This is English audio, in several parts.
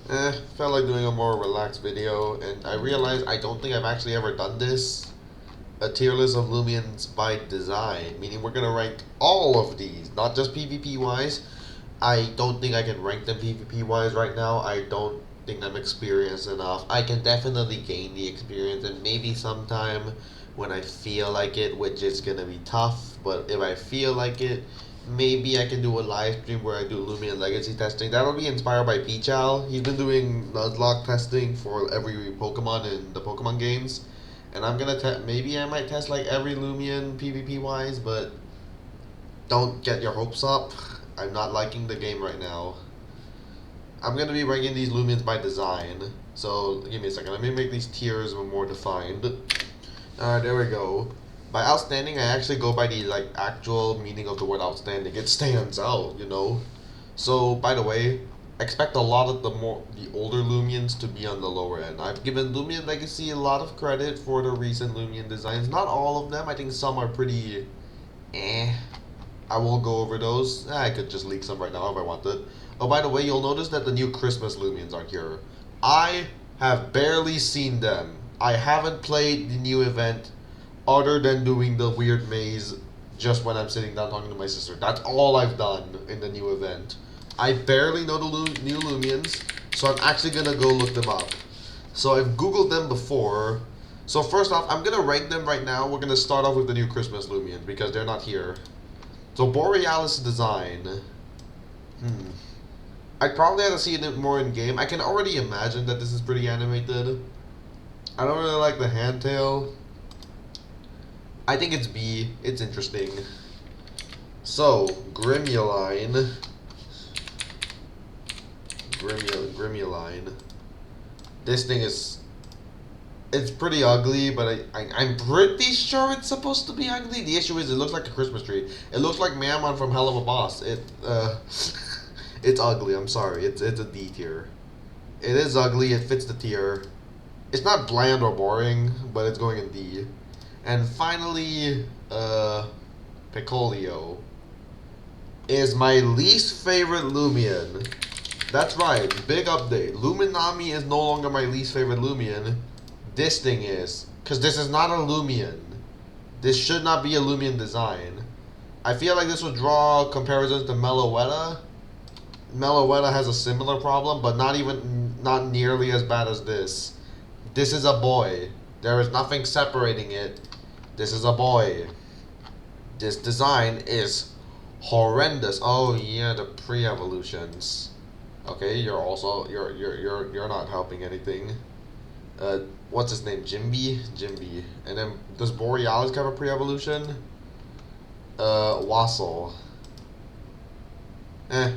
Felt like doing a more relaxed video, and I realized I don't think I've actually ever done this. A tier list of Loomians by design, meaning we're gonna rank all of these, not just PvP wise. I don't think I can rank them PvP wise right now. I don't think I'm experienced enough. I can definitely gain the experience, and maybe sometime when I feel like it, which is gonna be tough, but if I feel like it, maybe I can do a live stream where I do Lumion Legacy testing. That'll be inspired by Pichal. He's been doing Nuzlocke testing for every Pokemon in the Pokemon games. And I'm gonna maybe I might test like every Lumion PvP wise, but don't get your hopes up. I'm not liking the game right now. I'm gonna be ranking these Lumions by design. So give me a second. Let me make these tiers more defined. Alright, there we go. By outstanding, I actually go by the like actual meaning of the word outstanding. It stands out, you know. So by the way, expect a lot of the older Lumions to be on the lower end. I've given Lumion Legacy a lot of credit for the recent Lumion designs. Not all of them. I think some are pretty eh. I will go over those. I could just leak some right now if I wanted. Oh, by the way, you'll notice that the new Christmas Lumions are here. I have barely seen them. I haven't played the new event other than doing the weird maze just when I'm sitting down talking to my sister. That's all I've done in the new event. I barely know the new Lumions, so I'm actually gonna go look them up. So I've googled them before. So first off, I'm gonna rank them right now. We're gonna start off with the new Christmas Lumions because they're not here. So Borealis design. I'd probably have to see it more in game. I can already imagine that this is pretty animated. I don't really like the handtail. I think it's B. It's interesting. So, Grimuline. Grimuline. This thing is... It's pretty ugly, but I'm pretty sure it's supposed to be ugly. The issue is it looks like a Christmas tree. It looks like Mammon from Hell of a Boss. It's ugly, I'm sorry. It's a D tier. It is ugly, it fits the tier. It's not bland or boring, but it's going in D. And finally, Picolio is my least favorite Lumion. That's right, big update. Luminami is no longer my least favorite Lumion. This thing is. Because this is not a Lumion. This should not be a Lumion design. I feel like this would draw comparisons to Meloetta. Meloetta has a similar problem, but not nearly as bad as this. This is a boy. There is nothing separating it. This is a boy. This design is horrendous. Oh yeah, the pre-evolutions. Okay, you're not helping anything. What's his name? Jimby. And then does Borealis have a pre-evolution? Wassel.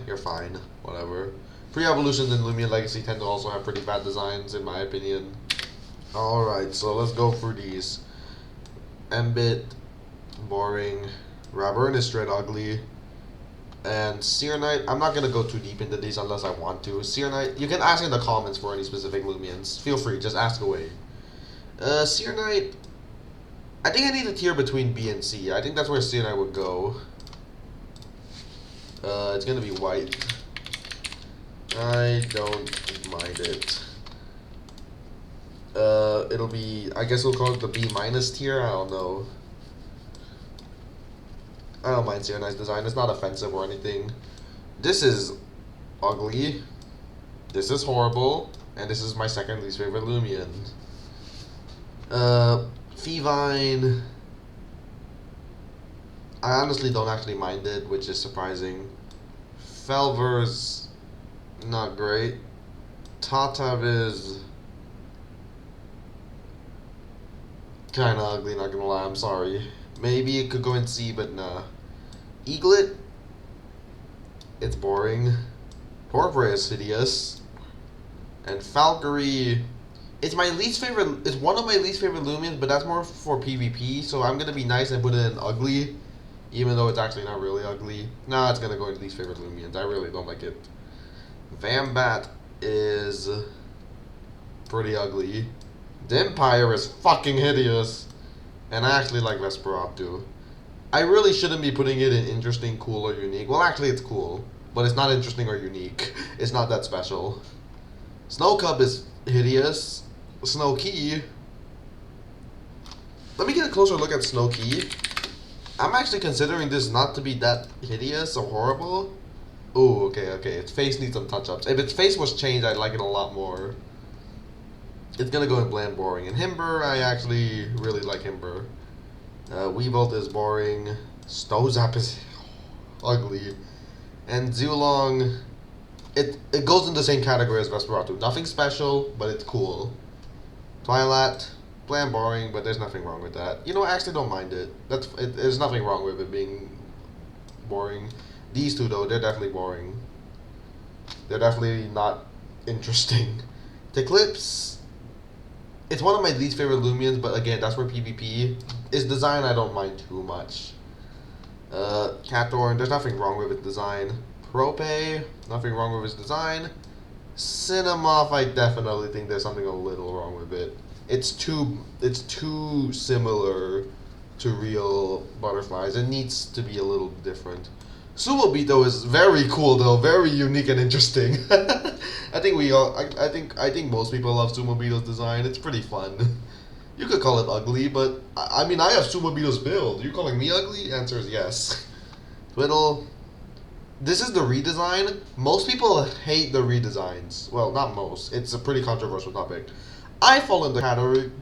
You're fine. Whatever. Pre-evolutions in Lumion Legacy tend to also have pretty bad designs, in my opinion. Alright, so let's go through these. Embit, boring. Ravern is straight ugly. And Searnight, I'm not going to go too deep into these unless I want to. Searnight, you can ask in the comments for any specific Lumions. Feel free, just ask away. Searnight, I think I need a tier between B and C. I think that's where Searnight would go. It's going to be white. I don't mind it. It'll be, I guess we'll call it the B minus tier. I don't know. I don't mind Searnight's design. It's not offensive or anything. This is ugly. This is horrible. And this is my second least favorite Lumion. Feevine. I honestly don't actually mind it, which is surprising. Felver's not great. Tatav is kinda ugly, not gonna lie, I'm sorry. Maybe it could go in C, but nah. Eaglet, it's boring. Torpray is hideous. And Falkery, it's my least favorite, it's one of my least favorite Lumions, but that's more for PvP, so I'm gonna be nice and put it in ugly, even though it's actually not really ugly. Nah, it's gonna go in least favorite Lumions. I really don't like it. Vambat is pretty ugly. Dimpire is fucking hideous. And I actually like Vesperop. I really shouldn't be putting it in interesting, cool, or unique. Well, actually, it's cool. But it's not interesting or unique. It's not that special. Snow Cub is hideous. Snow Key. Let me get a closer look at Snow Key. I'm actually considering this not to be that hideous or horrible. Oh, okay. Its face needs some touch-ups. If its face was changed, I'd like it a lot more. It's gonna go in bland, boring. And Himber, I actually really like Himber. Weevolt is boring. Stozap is ugly. And Zulong, it goes in the same category as Vesperatu. Nothing special, but it's cool. Twilight, bland, boring, but there's nothing wrong with that. You know, I actually don't mind it. There's nothing wrong with it being boring. These two, though, they're definitely boring. They're definitely not interesting. Eclipse, it's one of my least favorite Loomians, but again, that's where PvP is. Design, I don't mind too much. Catorn, there's nothing wrong with its design. Prope, nothing wrong with its design. Cinemoth, I definitely think there's something a little wrong with it. It's too similar to real butterflies. It needs to be a little different. Sumo Beat though is very cool though, very unique and interesting. I think most people love Sumo Beetle's design. It's pretty fun. You could call it ugly, but I mean I have Sumo Beetle's build. You calling me ugly? Answer is yes. Twiddle. This is the redesign. Most people hate the redesigns. Well, not most. It's a pretty controversial topic. I fall in the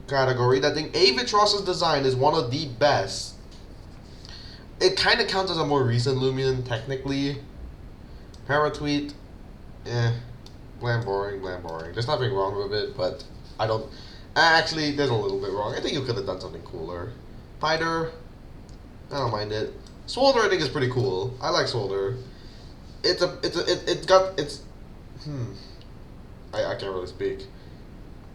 category that think Avitros's design is one of the best. It kind of counts as a more recent Loomian, technically. Paratweet, bland, boring. There's nothing wrong with it, but I don't. Actually, there's a little bit wrong. I think you could have done something cooler. Fighter, I don't mind it. Swolder, I think is pretty cool. I like Swolder. I can't really speak.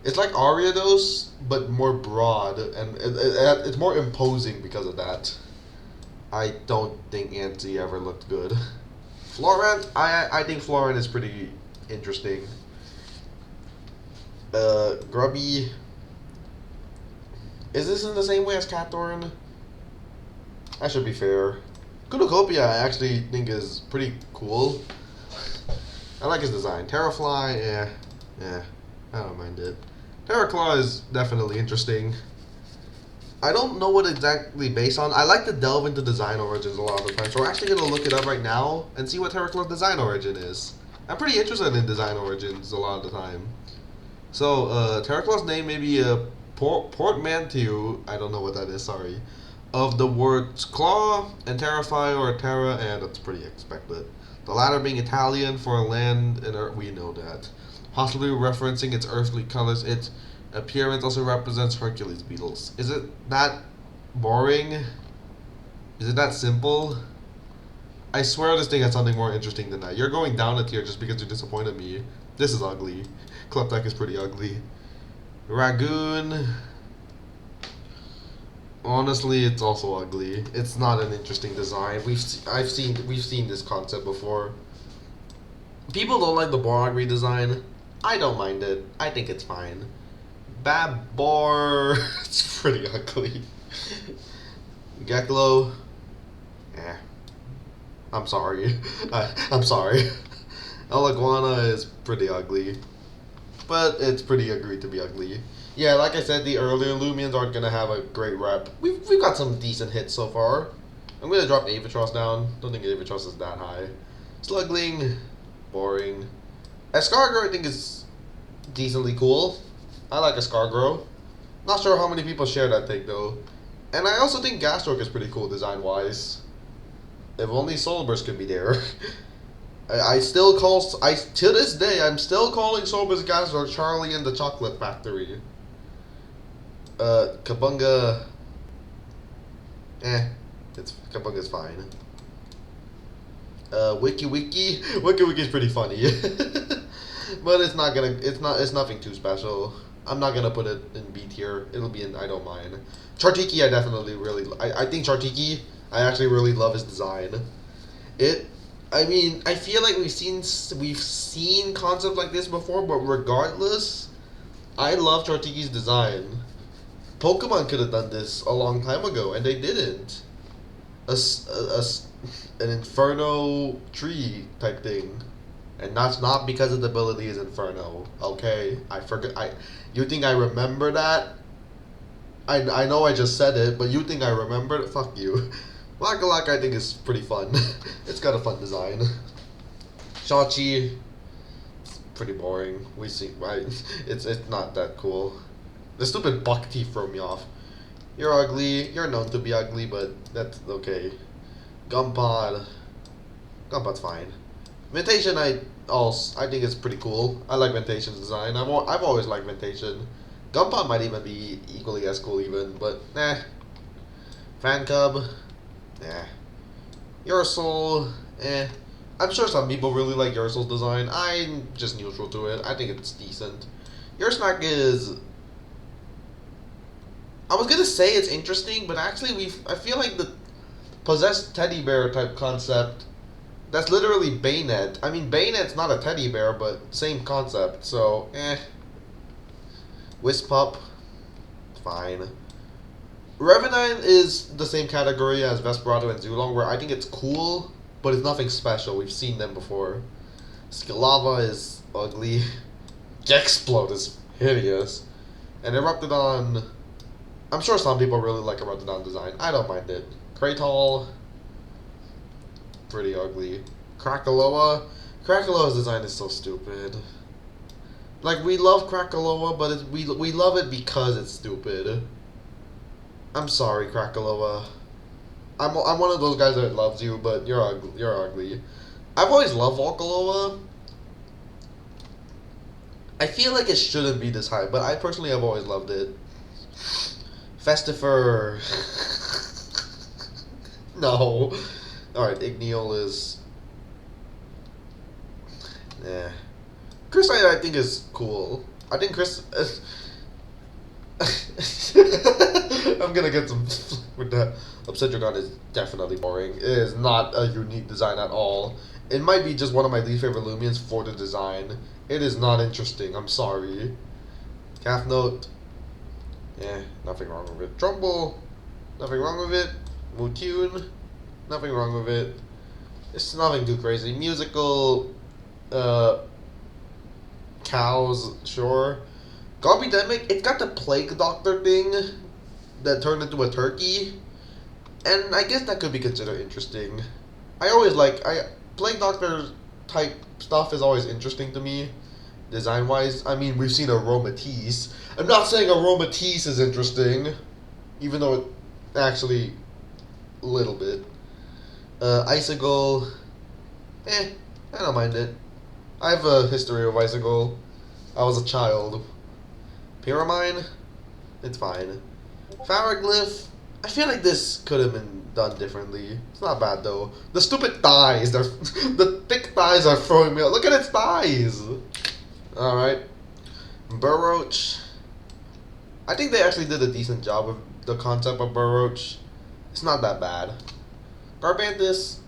It's like Ariados, but more broad, and it's more imposing because of that. I don't think Antsy ever looked good. Florent, I think Florent is pretty interesting. Grubby. Is this in the same way as Catorn? I should be fair. Kudokopia I actually think is pretty cool. I like his design. Terrafly, yeah, I don't mind it. Terraclaw is definitely interesting. I don't know what exactly based on. I like to delve into design origins a lot of the time, so we're actually going to look it up right now and see what Terraclaw's design origin is. I'm pretty interested in design origins a lot of the time. So, Terraclaw's name may be a portmanteau, I don't know what that is, sorry, of the words claw and terrify or terra, and that's pretty expected. The latter being Italian for land and earth, we know that. Possibly referencing its earthly colors, its appearance also represents Hercules beetles. Is it that boring? Is it that simple? I swear this thing has something more interesting than that. You're going down a tier just because you disappointed me. This is ugly. Kleptak is pretty ugly. Ragoon. Honestly, it's also ugly. It's not an interesting design. We've seen this concept before. People don't like the Borg redesign. I don't mind it. I think it's fine. Babor, it's pretty ugly. Geklo, I'm sorry. I'm sorry. Elaguana is pretty ugly, but it's pretty agreed to be ugly. Yeah, like I said, the earlier Loomians aren't gonna have a great rep. We've got some decent hits so far. I'm gonna drop Avatros down. Don't think Avatros is that high. Slugling, boring. Escargot I think is decently cool. I like Escargot. Not sure how many people share that take though. And I also think Gastroc is pretty cool design wise. If only Soulburst could be there. To this day, I'm still calling Soulburst Gastroc Charlie in the Chocolate Factory. Kabunga, Kabunga's fine. Wiki is pretty funny. But it's nothing too special. I'm not gonna put it in B tier. It'll be in I don't mind. Chartiki I definitely I think Chartiki I actually really love his design. I mean, I feel like we've seen concepts like this before, but regardless, I love Chartiki's design. Pokemon could have done this a long time ago, and they didn't. An Inferno tree type thing. And that's not because of the ability is Inferno. Okay, I forget. You think I remember that? I know I just said it, but you think I remembered it? Fuck you. Lakalak I think is pretty fun. It's got a fun design. Shachi, pretty boring. We see, right? It's not that cool. The stupid buck teeth throw me off. You're ugly. You're known to be ugly, but that's okay. Gumpod. Gumpod's fine. Ventation, I think it's pretty cool. I like Ventation's design. I've always liked Ventation. Gumpod might even be equally as cool, even, but nah. Fan Cub, nah. Ursul, eh. I'm sure some people really like Ursul's design. I'm just neutral to it. I think it's decent. Ursnack is. I was gonna say it's interesting, but actually I feel like the possessed teddy bear type concept. That's literally Bayonet. I mean, Bayonet's not a teddy bear, but same concept. So, eh. Wispup, fine. Revenant is the same category as Vesperado and Zulong, where I think it's cool, but it's nothing special. We've seen them before. Skilava is ugly. Gexplode is hideous. And Eruptodon, I'm sure some people really like Eruptodon design. I don't mind it. Kratal, pretty ugly. Krakaloa Krakaloa's design is so stupid. Like, we love Krakaloa, but we love it because it's stupid. I'm sorry, Krakaloa. I'm one of those guys that loves you, but you're ugly. You're ugly. I've always loved Volcaloa. I feel like it shouldn't be this high, but I personally have always loved it. Festifer. No. Alright, Igneol is. Yeah. Chris, I think is cool. I think Chris. I'm gonna get some with that. Obsidian is definitely boring. It is not a unique design at all. It might be just one of my least favorite Loomians for the design. It is not interesting. I'm sorry. Calf Note. Yeah, nothing wrong with it. Trumbull. Nothing wrong with it. Mutune. Nothing wrong with it. It's nothing too crazy. Musical. Cows, sure. Garbidemic, it's got the plague doctor thing that turned into a turkey, and I guess that could be considered interesting. Plague doctor type stuff is always interesting to me, design wise. I mean, we've seen Aromatisse. I'm not saying Aromatisse is interesting, even though it actually a little bit. Icicle, I don't mind it. I have a history of Icicle. I was a child. Pyramine, it's fine. Faraglyph, I feel like this could have been done differently. It's not bad though. The stupid thighs, the thick thighs are throwing me out. Look at its thighs! Alright. Burroach. I think they actually did a decent job with the concept of Burroach. It's not that bad. Garbanthus,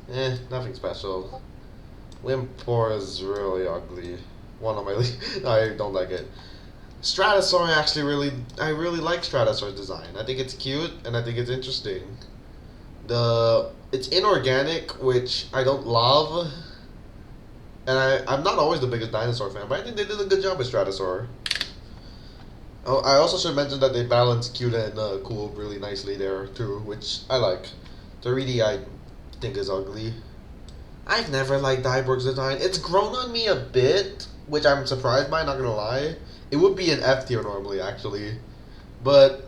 nothing special. Limpor is really ugly. One of my I don't like it. Stratosaur I really like Stratosaur's design. I think it's cute and I think it's interesting. It's inorganic, which I don't love. And I'm not always the biggest dinosaur fan, but I think they did a good job with Stratosaur. Oh, I also should mention that they balance cute and cool really nicely there too, which I like. 3D I think is ugly. I've never liked Dyborg's design. It's grown on me a bit, which I'm surprised by, not gonna lie. It would be an F tier normally, actually. But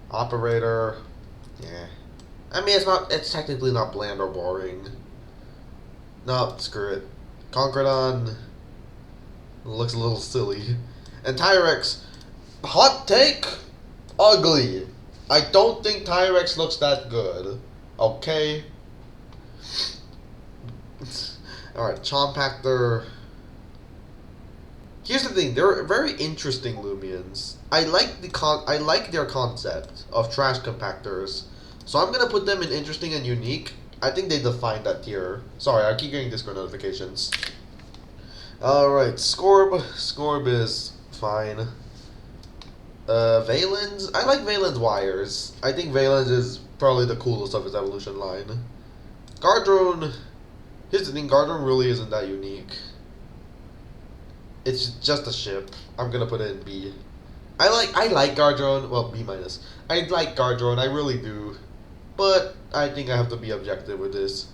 Operator, yeah. I mean, it's technically not bland or boring. No, screw it. Concrodon looks a little silly. And Tyrex, hot take, ugly. I don't think Tyrex looks that good. Okay. Alright, Chompactor. Here's the thing, they're very interesting Loomians. I like their concept of trash compactors. So I'm gonna put them in interesting and unique. I think they define that tier. Sorry, I keep getting Discord notifications. Alright, Scorb. Scorb is fine. Valens. I like Valens wires. I think Valens is probably the coolest of his evolution line. Gardrone. Here's the thing, Gardron really isn't that unique. It's just a ship. I'm gonna put it in B. I like Gardron. Well, B minus. I like Gardron. I really do. But I think I have to be objective with this.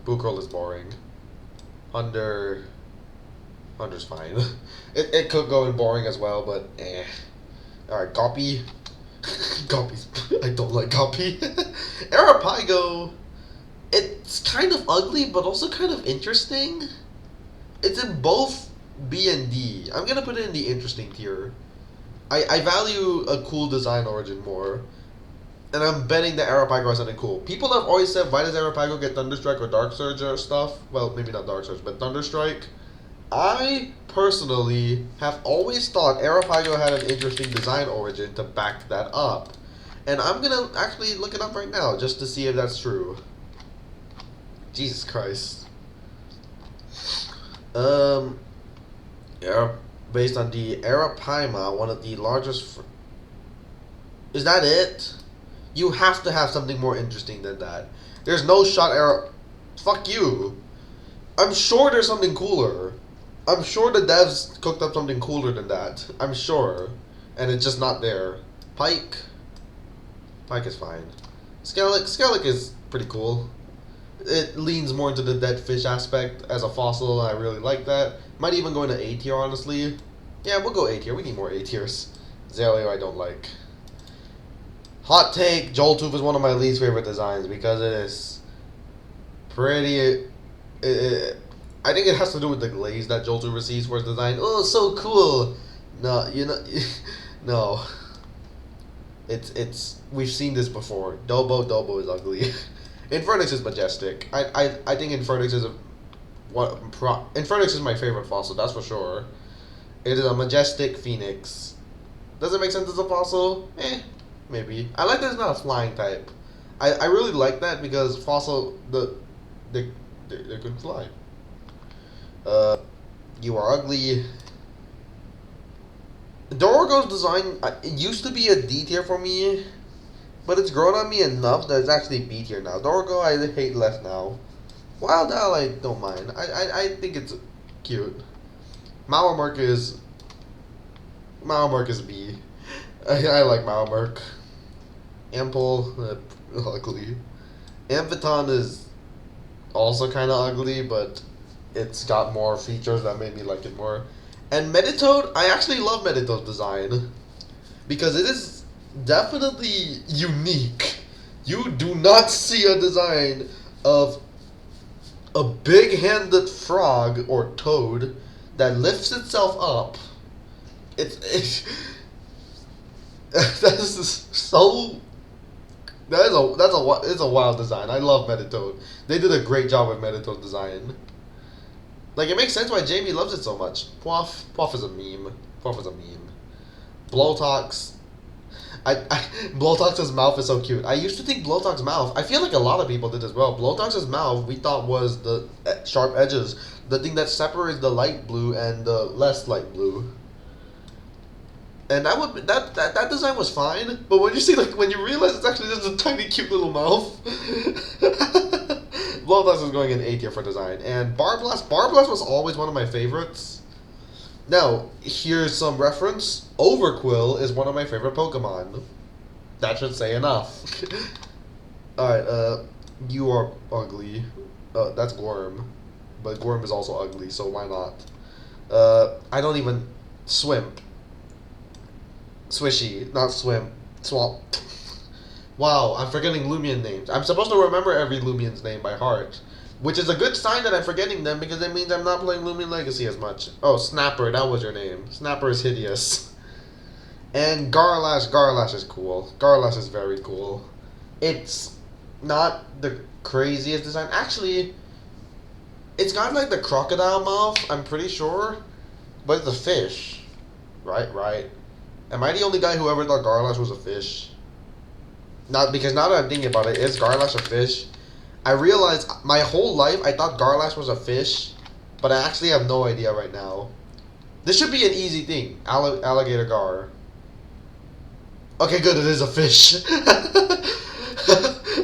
Bukroll is boring. Under's fine. It could go in boring as well, but eh. Alright, Goppy. Goppy's. I don't like Goppy. Arapago. It's kind of ugly, but also kind of interesting. It's in both B and D. I'm gonna put it in the interesting tier. I value a cool design origin more. And I'm betting that Arapago has something cool. People have always said, why does Arapago get Thunderstrike or Dark Surge or stuff? Well, maybe not Dark Surge, but Thunderstrike. I personally have always thought Arapago had an interesting design origin to back that up. And I'm gonna actually look it up right now just to see if that's true. Jesus Christ. Based on the Arapaima, one of the largest... Is that it? You have to have something more interesting than that. There's no shot Fuck you. I'm sure there's something cooler. I'm sure the devs cooked up something cooler than that. I'm sure. And it's just not there. Pike. Pike is fine. Skellic is pretty cool. It leans more into the dead fish aspect as a fossil, and I really like that. Might even go into A tier, honestly. Yeah, we'll go A tier. We need more A tiers. Zaleo I don't like. Hot take, Joltooth is one of my least favorite designs because it is pretty... I think it has to do with the glaze that Joltooth receives for his design. Oh, so cool! No, you know... no. It's... We've seen this before. Dobo is ugly. Infernix is majestic. I think Infernix is Infernix is my favorite fossil, that's for sure. It is a majestic phoenix. Does it make sense as a fossil? Maybe. I like that it's not a flying type. I really like that because fossil they can fly. You are ugly. Dorogo's design it used to be a D tier for me, but it's grown on me enough that it's actually B tier now. Dorogo I hate less now. Wild Owl I don't mind. I think it's cute. Malamurk is B. I like Malamurk. Ample, ugly. Amphiton is also kind of ugly, but it's got more features that made me like it more. And Meditoad, I actually love Meditoad's design because it is definitely unique. You do not see a design of a big-handed frog or toad that lifts itself up. It's that is so. It's a wild design. I love Meditoad. They did a great job with Meditoad design. Like it makes sense why Jamie loves it so much. Puff is a meme. Puff is a meme. Blowtox. Blowtox's mouth is so cute. I used to think Blowtox's mouth. I feel like a lot of people did as well. Blowtox's mouth we thought was the sharp edges, the thing that separates the light blue and the less light blue. And that design was fine, but when you see when you realize it's actually just a tiny cute little mouth. Blowtox is going in A tier for design, and Barblast was always one of my favorites. Now, here's some reference. Overquill is one of my favorite Pokemon. That should say enough. Alright, you are ugly. That's Gorm. But Gorm is also ugly, so why not? I don't even... Swimp. Swishy, not Swimp. Swamp. Wow, I'm forgetting Loomian names. I'm supposed to remember every Loomian's name by heart. Which is a good sign that I'm forgetting them because it means I'm not playing Loomian Legacy as much. Oh, Snapper, that was your name. Snapper is hideous. And Garlash is cool. Garlash is very cool. It's not the craziest design. Actually, it's got like the crocodile mouth, I'm pretty sure. But it's a fish. Right. Am I the only guy who ever thought Garlash was a fish? Not because now that I'm thinking about it, is Garlash a fish? I realized my whole life I thought Garlash was a fish, but I actually have no idea right now. This should be an easy thing. Alligator Gar. Okay, good, it is a fish.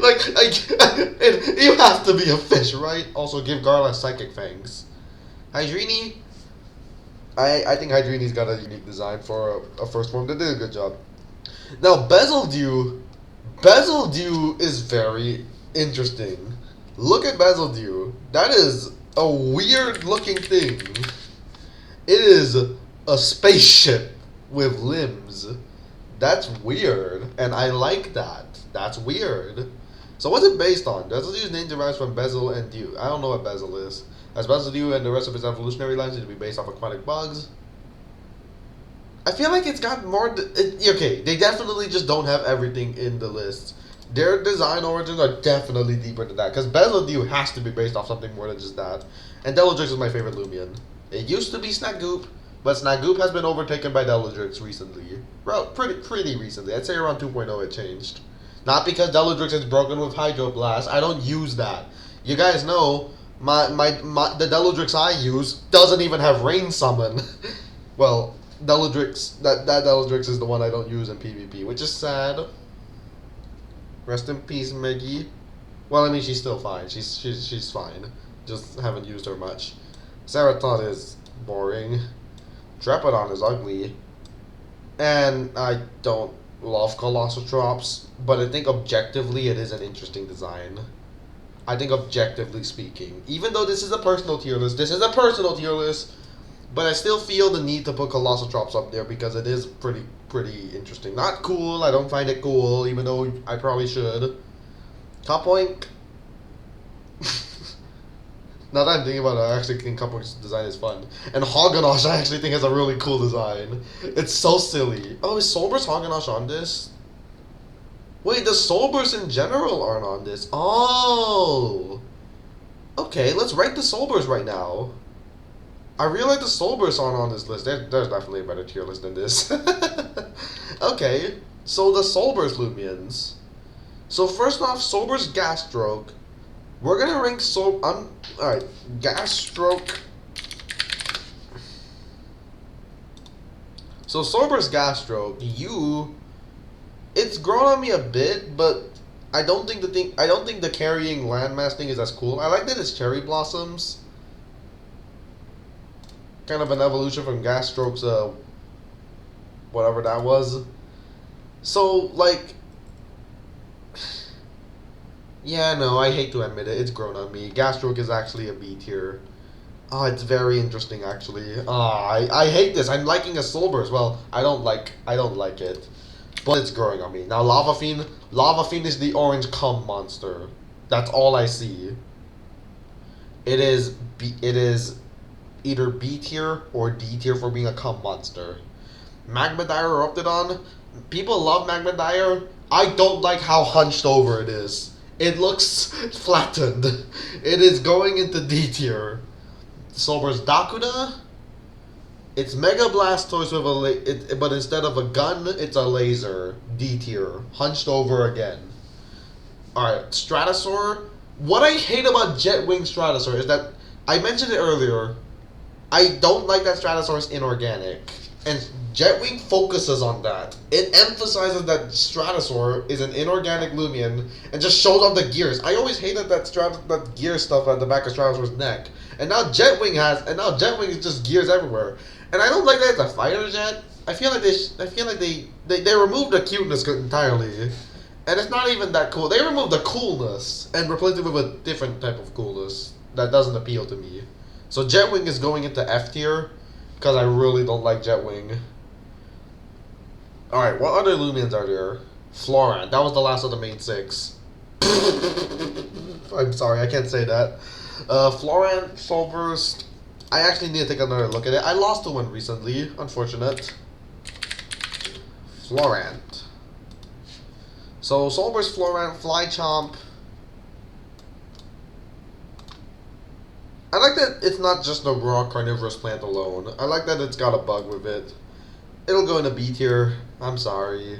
Like, you have to be a fish, right? Also, give Garla psychic fangs. Hydrini. I think Hydrini's got a unique design for a first form. They did a good job. Now, Bezeldew is very interesting. Look at Bezeldew. That is a weird looking thing. It is a spaceship with limbs. That's weird, and I like that. That's weird. So what's it based on? Bezeldew's name derives from Bezel and Dew. I don't know what Bezel is. As Bezeldew and the rest of its evolutionary lines need to be based off aquatic bugs. I feel like it's got more... okay, they definitely just don't have everything in the list. Their design origins are definitely deeper than that. Because Bezeldew has to be based off something more than just that. And Deladrix is my favorite Loomian. It used to be Snagoop, but Snagoop has been overtaken by Deladrix recently. Well, pretty recently. I'd say around 2.0 it changed. Not because Deladrix is broken with Hydro Blast. I don't use that. You guys know... the Deladrix I use doesn't even have Rain Summon. Well, Deladrix, that Deladrix is the one I don't use in PvP, which is sad. Rest in peace, Meggy. Well, I mean, she's still fine. She's fine. Just haven't used her much. Ceraton is boring. Trapodon is ugly. And I don't love Colossal Drops, but I think objectively it is an interesting design. I think objectively speaking, even though this is a personal tier list, but I still feel the need to put Colossal Drops up there because it is pretty interesting. Not cool, I don't find it cool, even though I probably should. Top Oink. Now that I'm thinking about it, I actually think Top Oink's design is fun. And Hoganosh I actually think has a really cool design. It's so silly. Oh, is Solburst Hoganosh on this? Wait, the Solbursts in general aren't on this. Oh! Okay, let's rank the Solbursts right now. I realize the Solbursts aren't on this list. There's definitely a better tier list than this. Okay, so the Solburst Loomians. So first off, Solburst Gasstroke. We're gonna rank alright, Gasstroke. So Solburst Gasstroke, it's grown on me a bit, but I don't think the carrying landmass thing is as cool. I like that it's cherry blossoms. Kind of an evolution from Gasstroke's whatever that was. So like, yeah, no, I hate to admit it, it's grown on me. Gasstroke is actually a B tier. Oh, it's very interesting actually. I hate this. I'm liking a Solburst. Well, I don't like it. But it's growing on me. Now Lava Fiend is the orange cum monster. That's all I see. It is either B tier or D tier for being a cum monster. Magmadire Eruptodon. People love Magmadire. I don't like how hunched over it is. It looks flattened. It is going into D tier. Solburst Dakuda. It's Mega Blastoise with but instead of a gun, it's a laser. D tier. Hunched over again. Alright, Stratosaur. What I hate about Jetwing Stratosaur is that, I mentioned it earlier, I don't like that Stratosaur is inorganic. And Jetwing focuses on that. It emphasizes that Stratosaur is an inorganic Loomian and just shows off the gears. I always hated that gear stuff at the back of Stratosaur's neck. And now Jetwing is just gears everywhere. And I don't like that it's a fighter jet. I feel like they removed the cuteness entirely. And it's not even that cool. They removed the coolness and replaced it with a different type of coolness that doesn't appeal to me. So Jetwing is going into F tier because I really don't like Jetwing. Alright, what other Loomians are there? Florant. That was the last of the main 6. I'm sorry, I can't say that. Florant, Solburst. I actually need to take another look at it. I lost to one recently. Unfortunate. Florant. So, Solburst, Florant, Flychomp. I like that it's not just a raw carnivorous plant alone. I like that it's got a bug with it. It'll go into B tier. I'm sorry.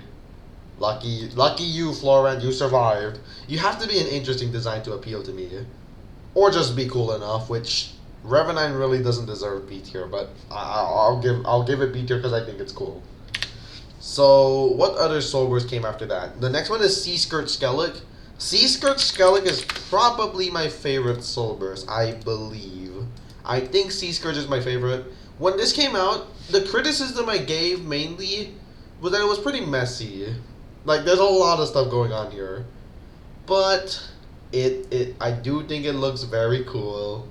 Lucky you, Florant, you survived. You have to be an interesting design to appeal to me. Or just be cool enough, which Revenine really doesn't deserve B tier, but I'll give it B tier because I think it's cool. So, what other Solbursts came after that? The next one is Sea Skirt Skellic. Sea Skirt Skellig is probably my favorite Soul Burst, I believe. I think Sea Scourge is my favorite. When this came out, the criticism I gave mainly was that it was pretty messy. Like, there's a lot of stuff going on here. But I do think it looks very cool.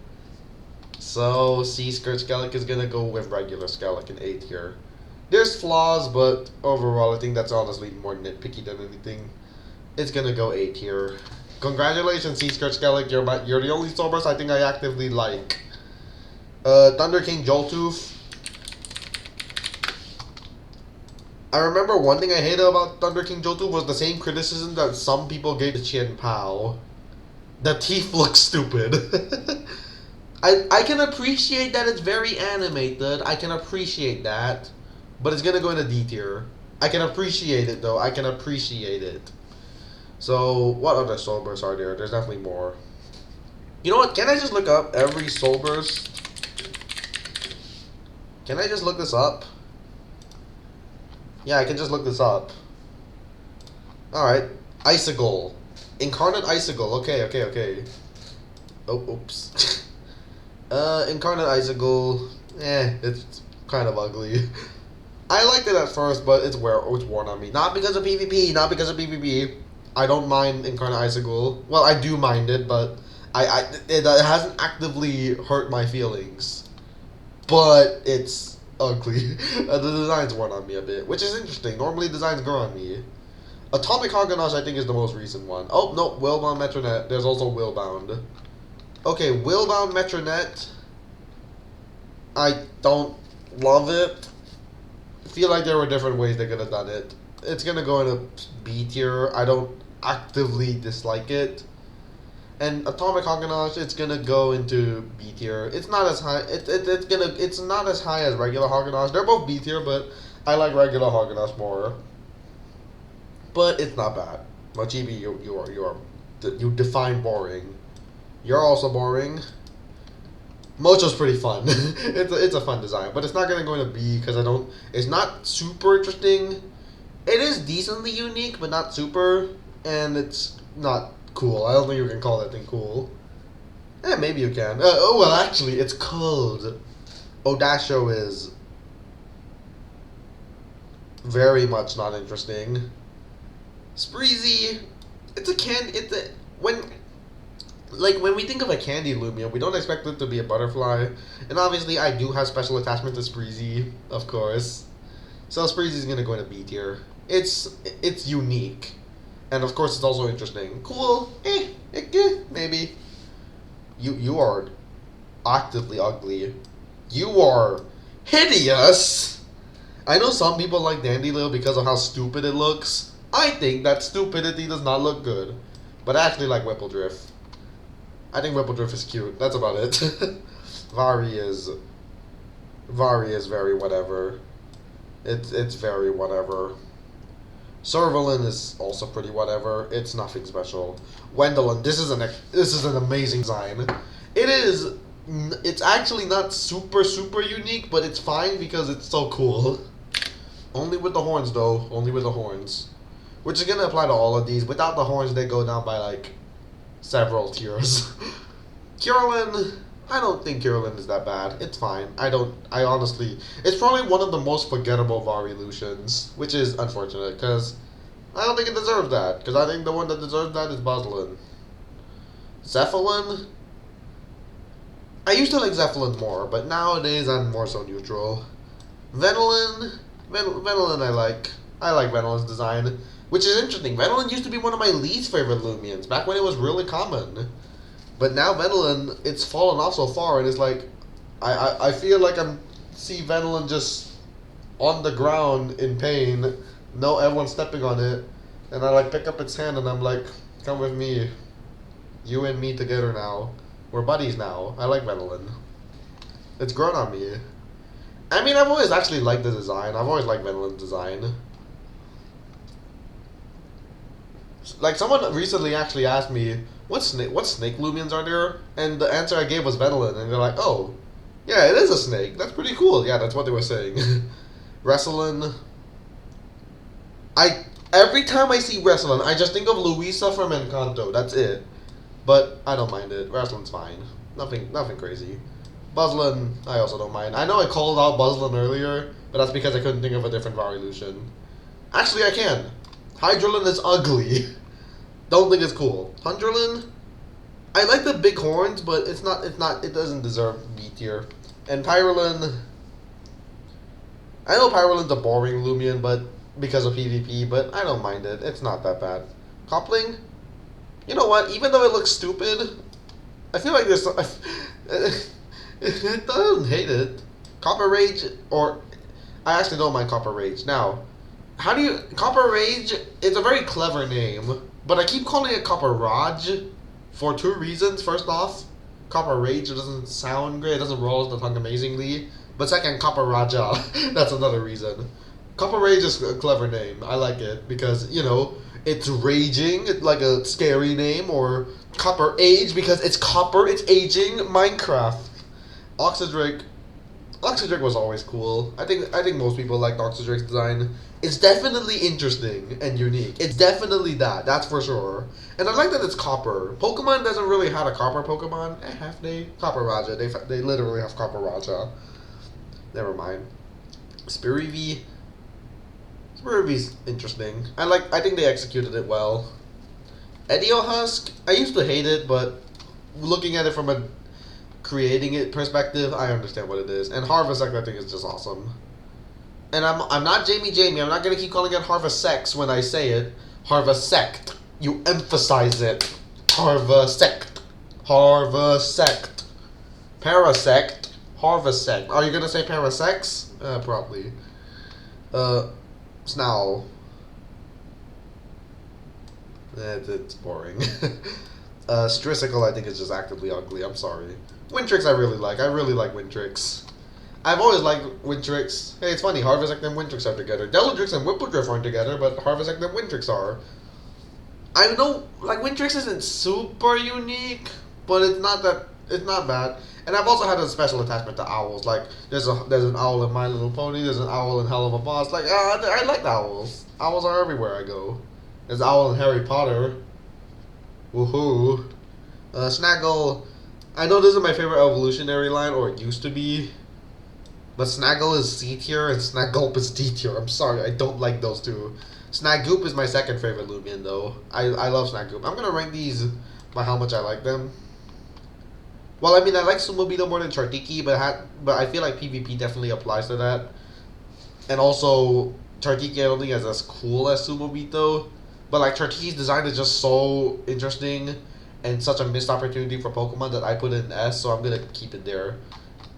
So, Sea Skirt Skellig is gonna go with regular Skellig in 8 here. There's flaws, but overall, I think that's honestly more nitpicky than anything. It's gonna go 8 here. Congratulations, Sea Skirt Skellig. You're the only Soul Burst I think I actively like. Thunder King Joltooth. I remember one thing I hated about Thunder King Joltooth was the same criticism that some people gave to Chien Pao. The teeth look stupid. I can appreciate that it's very animated. I can appreciate that. But it's gonna go in a D tier. I can appreciate it though. I can appreciate it. So, what other Soul Bursts are there? There's definitely more. You know what? Can I just look up every Soul Burst? Can I just look this up? Yeah, I can just look this up. Alright. Icicle. Incarnate Icicle. Okay. Oh, oops. Incarnate Icicle. It's kind of ugly. I liked it at first, but it's worn on me. Not because of PvP. I don't mind Incarnate Icicle. Well, I do mind it, but it hasn't actively hurt my feelings. But it's ugly. The design's worn on me a bit, which is interesting. Normally designs grow on me. Atomic Hoganash, I think, is the most recent one. Oh, no, Willbound Metronet. There's also Willbound. Okay, Willbound Metronet. I don't love it. I feel like there were different ways they could have done it. It's gonna go in a B tier. I don't actively dislike it. And Atomic Hoganash, it's gonna go into B tier. It's not as high. It's not as high as regular Hoganash. They're both B tier, but I like regular Hoganash more. But it's not bad. Machibi, you define boring. You're also boring. Mocho's pretty fun. it's a fun design, but it's not gonna go into B because it's not super interesting. It is decently unique, but not super, and it's not cool. I don't think you can call that thing cool. Maybe you can. Well, actually, it's called. Odasho is very much not interesting. Spreezy, when we think of a candy Lumia, we don't expect it to be a butterfly. And obviously, I do have special attachment to Spreezy, of course. So Spreezy's gonna go in a B tier. It's unique. And of course, it's also interesting. Cool. Maybe. You are actively ugly. You are hideous. I know some people like Dandelion because of how stupid it looks. I think that stupidity does not look good. But I actually like Whippledrift. I think Whippledrift is cute. That's about it. Vari is very whatever. It's very whatever. Servalin is also pretty whatever. It's nothing special. Wendelin, this is an amazing design. It's actually not super unique, but it's fine because it's so cool. Only with the horns though. Only with the horns. Which is gonna apply to all of these. Without the horns, they go down by like several tiers. Curlin, I don't think Curlin is that bad. It's fine. I honestly, it's probably one of the most forgettable Varilutions, which is unfortunate because I don't think it deserves that. Because I think the one that deserves that is Boslin. Zephyrin, I used to like Zephyrin more, but nowadays I'm more so neutral. Venolin I like. I like Venolin's design, which is interesting. Venolin used to be one of my least favorite Loomians back when it was really common. But now Venolin, it's fallen off so far, and it's like, I feel like see Venolin just on the ground in pain, everyone's stepping on it, and I like pick up its hand and I'm like, come with me, you and me together now, we're buddies now. I like Venolin. It's grown on me. I mean, I've always actually liked the design. I've always liked Venolin's design. Like, someone recently actually asked me, what snake Loomians are there? And the answer I gave was Venolin, and they're like, oh, yeah, it is a snake. That's pretty cool. Yeah, that's what they were saying. Wrestlin. Every time I see wrestling, I just think of Luisa from Encanto. That's it. But I don't mind it. Wrestling's fine. Nothing crazy. Buzzlin, I also don't mind. I know I called out Buzzlin earlier, but that's because I couldn't think of a different Varillution. Actually, I can. Hydralin is ugly. Don't think it's cool. Hundralin, I like the big horns, but it doesn't deserve B tier. And Pyrolin, I know Pyrolin's a boring Loomian, but because of PvP, but I don't mind it. It's not that bad. Coupling, you know what? Even though it looks stupid, I feel like there's it doesn't hate it. Copper Rage, or I actually don't mind Copper Rage. Now, how do you Copper Rage? It's a very clever name, but I keep calling it Copper Raj for two reasons. First off, Copper Rage doesn't sound great. It doesn't roll off the tongue amazingly. But second, Copper Raja. That's another reason. Copper Rage is a clever name. I like it because, you know, it's raging, like a scary name, or Copper Age because it's copper, it's aging. Minecraft. Oxydrake. Oxydrake was always cool. I think most people liked Oxydrake's design. It's definitely interesting and unique. It's definitely that. That's for sure. And I like that it's copper. Pokemon doesn't really have a copper Pokemon. Have they? Copper Raja. They literally have Copper Raja. Never mind. Spirivi. Spirivi's interesting. I think they executed it well. Ediohusk, I used to hate it, but looking at it from a creating it perspective, I understand what it is. And Harvesect, I think, is just awesome. And I'm not Jamie. I'm not gonna keep calling it Harvesex when I say it. Harvesect. You emphasize it. Harvesect. Harvesect. Parasect. Harvesect. Are you gonna say Parasex? Probably. Snowl. It's boring. Strisicle, I think, is just actively ugly. I'm sorry. Wintrix, I really like. I really like Wintrix. I've always liked Wintrix. Hey, it's funny. Harvesect and Wintrix are together. Deladrix and Whippledrift aren't together, but Harvesect and Wintrix are. I know, like, Wintrix isn't super unique, but it's not bad. And I've also had a special attachment to owls. Like, there's an owl in My Little Pony. There's an owl in Hell of a Boss. Like, I like owls. Owls are everywhere I go. There's an owl in Harry Potter. Woohoo. Snaggle. I know this is my favorite evolutionary line, or it used to be. But Snaggle is C tier and Snaggulp is D tier. I'm sorry, I don't like those two. Snaggoop is my second favorite Loomian, though. I love Snaggoop. I'm gonna rank these by how much I like them. Well, I mean, I like Sumobito more than Chartiki, but I feel like PvP definitely applies to that. And also, Chartiki I don't think is as cool as Sumobito. But like, Chartiki's design is just so interesting and such a missed opportunity for Pokemon that I put it in S, so I'm gonna keep it there.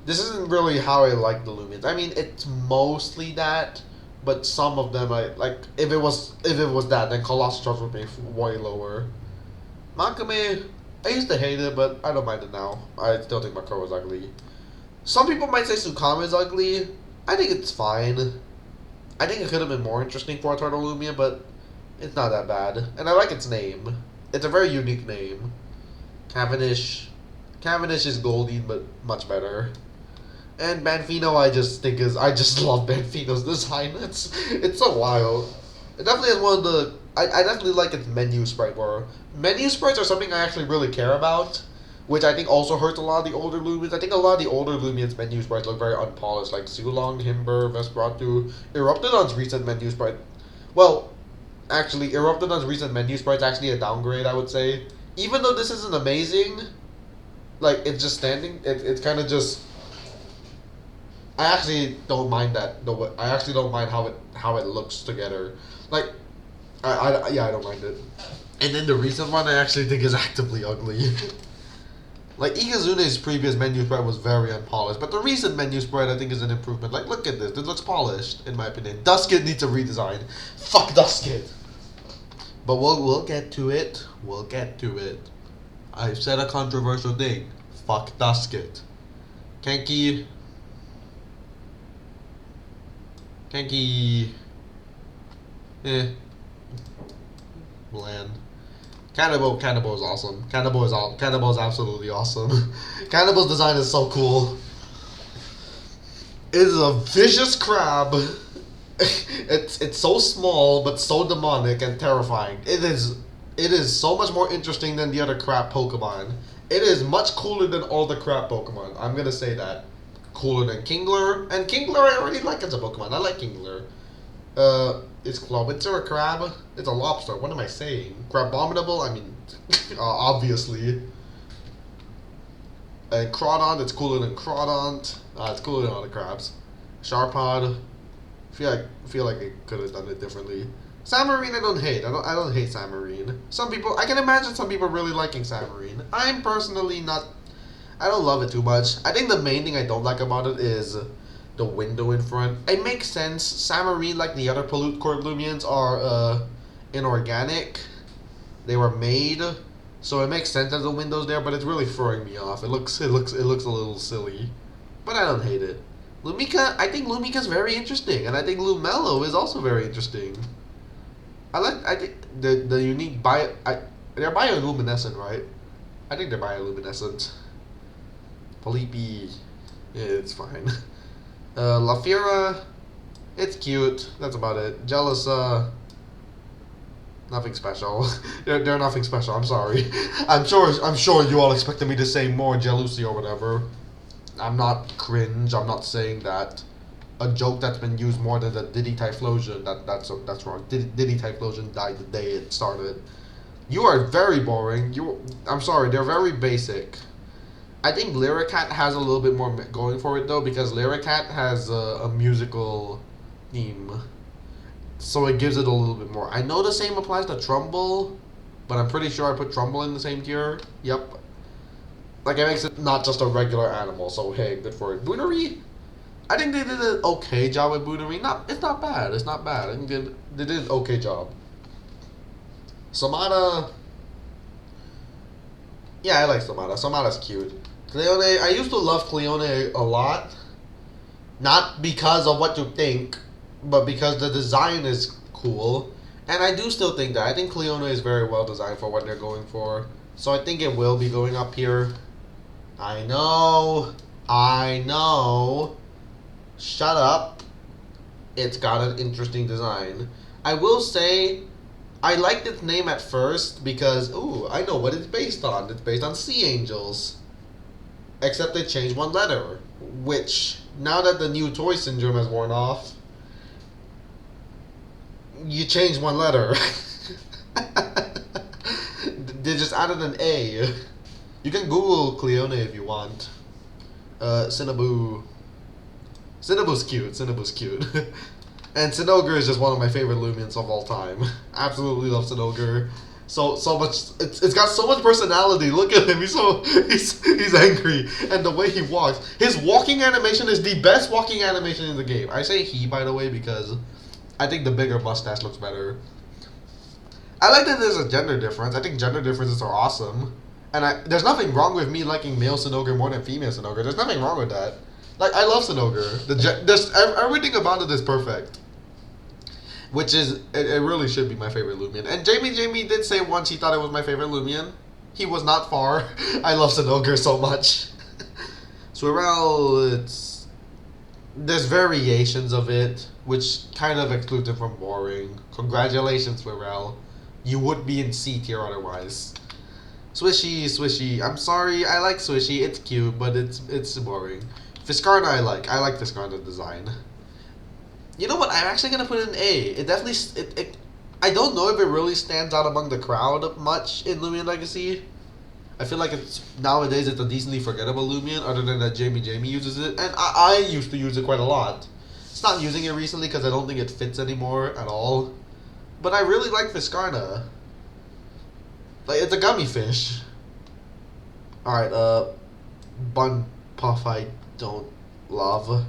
This isn't really how I like the Loomians. I mean, it's mostly that, but some of them I like. If it was that, then Colossal Charge would be way lower. Makame, I used to hate it, but I don't mind it now. I still think Makoro is ugly. Some people might say Sukama is ugly. I think it's fine. I think it could have been more interesting for a Turtle Lumia, but it's not that bad. And I like its name. It's a very unique name. Cavendish. Cavendish is Goldeen, but much better. And Banfino, I just love Banfino's design. It's so wild. It definitely has one of the. I definitely like its menu sprite more. Menu sprites are something I actually really care about, which I think also hurts a lot of the older Loomians. I think a lot of the older Loomians' menu sprites look very unpolished, like Zulong, Himber, Vespratu. Eruptodon's recent menu sprite. Well, actually, Eruptodon's recent menu sprite's actually a downgrade, I would say. Even though this isn't amazing, like, it's just standing, it's kind of just. I actually don't mind that. I actually don't mind how it looks together. Like, I don't mind it. And then the recent one I actually think is actively ugly. Like, Ikazune's previous menu sprite was very unpolished, but the recent menu sprite I think is an improvement. Like, look at this. This looks polished, in my opinion. Duskit needs a redesign. Fuck Duskit. But we'll get to it. We'll get to it. I've said a controversial thing. Fuck Duskit. Kenki. Bland. Cannibal is awesome. Cannibal is absolutely awesome. Cannibal's design is so cool. It is a vicious crab, it's so small but so demonic and terrifying. It is so much more interesting than the other crap Pokemon. It is much cooler than all the crap Pokemon. I'm gonna say that. Cooler than Kingler, and Kingler I already like as a Pokemon. I like Kingler. Is Clawitzer a crab? It's a lobster. What am I saying? Crabominable? I mean, obviously. And Crawdont, it's cooler than Crawdont. It's cooler than all the crabs. Sharpod. Feel like I could have done it differently. Samarine, I don't hate. I don't hate Samarine. I can imagine some people really liking Samarine. I'm personally not. I don't love it too much. I think the main thing I don't like about it is the window in front. It makes sense. Samarine, like the other Pollute Core Loomians, are inorganic. They were made, so it makes sense that the window's there. But it's really throwing me off. It looks a little silly, but I don't hate it. I think Lumika's very interesting, and I think Lumello is also very interesting. I think the unique they're bioluminescent, right? I think they're bioluminescent. Polypi, yeah, it's fine. Lafira, it's cute. That's about it. Jealousa, nothing special. they're nothing special. I'm sorry. I'm sure you all expected me to say more Jealousy or whatever. I'm not cringe. I'm not saying that. A joke that's been used more than the Diddy Typhlosion. That's wrong. Diddy Typhlosion died the day it started. You are very boring. I'm sorry. They're very basic. I think Lyricat has a little bit more going for it though, because Lyricat has a musical theme, so it gives it a little bit more. I know the same applies to Trumbull, but I'm pretty sure I put Trumbull in the same tier. Yep. Like, it makes it not just a regular animal, so hey, good for it. Boonery, I think they did an okay job with Boonery. It's not bad. It's not bad. I think they did an okay job. Somata, yeah, I like Somata. Somata's cute. Cleone, I used to love Cleone a lot. Not because of what you think, but because the design is cool. And I do still think that. I think Cleone is very well designed for what they're going for. So I think it will be going up here. I know. Shut up. It's got an interesting design. I will say, I liked its name at first because, ooh, I know what it's based on. It's based on Sea Angels. Except they changed one letter. Which, now that the new toy syndrome has worn off, you change one letter. They just added an A. You can Google Cleone if you want. Cinnaboo. Cinnaboo's cute. And Cinogre is just one of my favorite Loomians of all time. Absolutely love Cinogre. So much. It's got so much personality. Look at him. He's angry, and the way he walks. His walking animation is the best walking animation in the game. I say he, by the way, because I think the bigger mustache looks better. I like that there's a gender difference. I think gender differences are awesome. And there's nothing wrong with me liking male Cinogre more than female Cinogre. There's nothing wrong with that. Like, I love Cinogre. Everything about it is perfect. Which is, it really should be my favorite Loomian. And Jamie did say once he thought it was my favorite Loomian. He was not far. I love Cinogre so much. Swirl, there's variations of it, which kind of excludes it from boring. Congratulations, Swirl. You would be in C tier otherwise. Swishy. I'm sorry, I like Swishy. It's cute, but it's boring. Fiscarna I like Fiscarna's design. You know what? I'm actually gonna put it in A. It definitely. I don't know if it really stands out among the crowd much in Loomian Legacy. I feel like nowadays it's a decently forgettable Loomian, other than that Jamie uses it, and I used to use it quite a lot. Stopped using it recently because I don't think it fits anymore at all. But I really like Fiscarna. Like, it's a gummy fish. Alright, Bun Puff I don't love.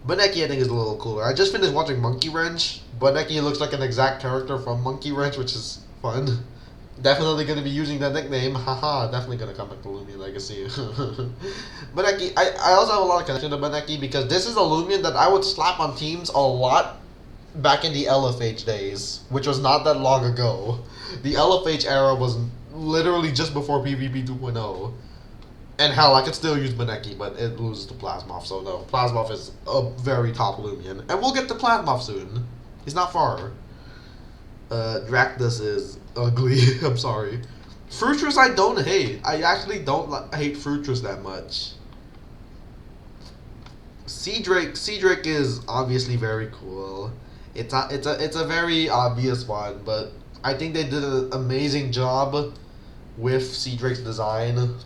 Baneki I think is a little cooler. I just finished watching Monkey Wrench. Baneki looks like an exact character from Monkey Wrench, which is fun. Definitely going to be using that nickname. Haha, definitely going to come back to Loomian Legacy. Baneki, I also have a lot of connection to Baneki because this is a Loomian that I would slap on teams a lot back in the LFH days, which was not that long ago. The LFH era was literally just before PvP 2.0. And hell, I could still use Maneki, but it loses to Plasmoff, so no. Plasmoff is a very top Loomian. And we'll get to Plasmoff soon. He's not far. Dractus is ugly. I'm sorry. Fruitress I don't hate. I actually don't hate Fruitress that much. Seadrake is obviously very cool. It's a very obvious one, but I think they did an amazing job with Seadrake's design.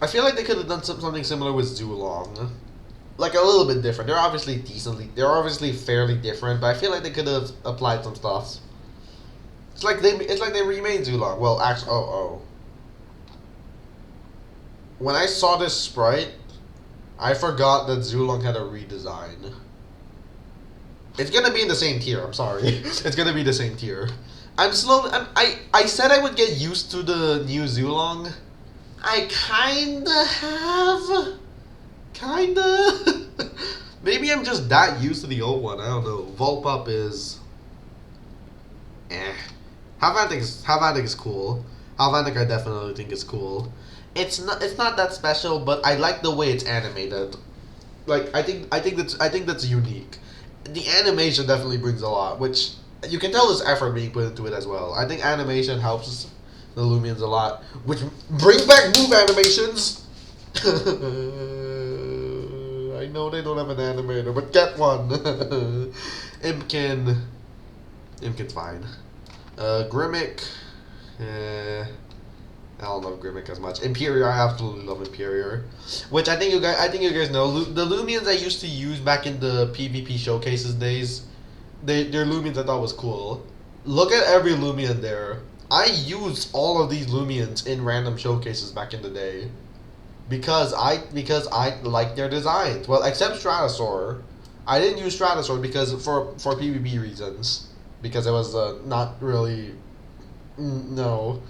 I feel like they could have done something similar with Zulong. Like a little bit different. They're obviously fairly different, but I feel like they could have applied some stuff. It's like they remade Zulong. Well, actually, when I saw this sprite, I forgot that Zulong had a redesign. It's gonna be in the same tier. I'm sorry. It's gonna be the same tier. I said I would get used to the new Zulong. I kinda have. Kinda. Maybe I'm just that used to the old one. I don't know. Volpup is. Halvandic is cool. Halvandic I definitely think is cool. It's not that special, but I like the way it's animated. Like I think that's unique. The animation definitely brings a lot, which you can tell there's effort being put into it as well. I think animation helps the Loomians a lot, which bring back move animations. I know they don't have an animator, but get one. Imkin's fine. Grimmick. I don't love Grimmick as much. Imperior, I absolutely love Imperior, which I think you guys know. The Loomians I used to use back in the PvP showcases days, they're Loomians I thought was cool. Look at every Loomian there. I used all of these Loomians in random showcases back in the day, because I like their designs. Well, except Stratosaur, I didn't use Stratosaur because for PvP reasons, because it was not really no.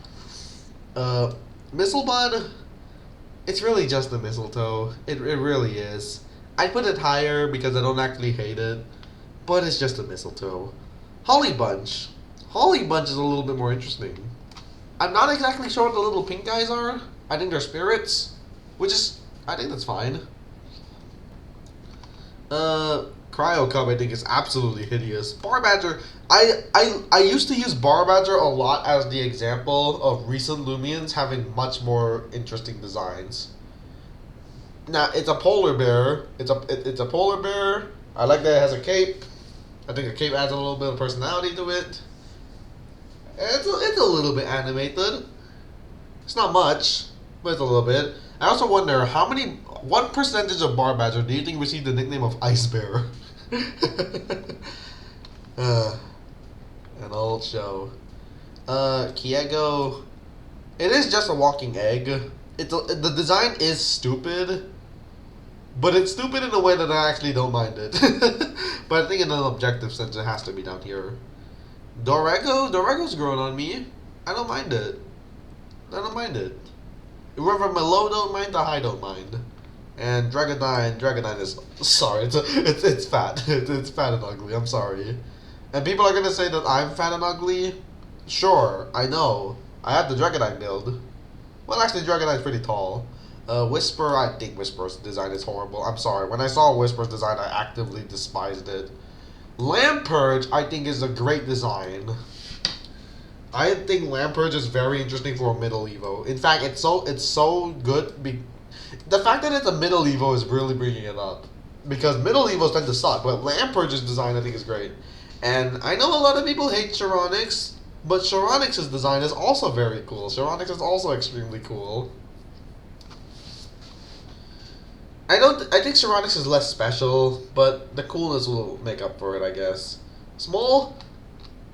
Mistlebud, it's really just a mistletoe. It really is. I put it higher because I don't actually hate it, but it's just a mistletoe. Holly Bunch. Holly Bunch is a little bit more interesting. I'm not exactly sure what the little pink guys are. I think they're spirits, which is, I think that's fine. Cryo Cub I think is absolutely hideous. Bar Badger, I used to use Bar Badger a lot as the example of recent Loomians having much more interesting designs. Now it's a polar bear. It's a polar bear. I like that it has a cape. I think a cape adds a little bit of personality to it. It's a little bit animated. It's not much, but it's a little bit. I also wonder what percentage of Bar Badger do you think received the nickname of Ice Bear? An old show. Kiego, it is just a walking egg. The design is stupid, but it's stupid in a way that I actually don't mind it. But I think in an objective sense, it has to be down here. Dorego's growing on me. I don't mind it. Whoever below don't mind, the high don't mind. And Dragonine is sorry. It's fat. It's fat and ugly. I'm sorry. And people are gonna say that I'm fat and ugly. Sure, I know. I have the Dragonine build. Well, actually, Dragonine's pretty tall. Whisper, I think Whisper's design is horrible. I'm sorry. When I saw Whisper's design, I actively despised it. Lampurge, I think, is a great design. I think Lampurge is very interesting for a middle Evo. In fact, it's so good. The fact that it's a middle Evo is really bringing it up, because middle Evos tend to suck. But Lampurge's design, I think, is great. And I know a lot of people hate Charonix, but Charonix's design is also very cool. Charonix is also extremely cool. I think Charonix is less special, but the coolness will make up for it, I guess. Small,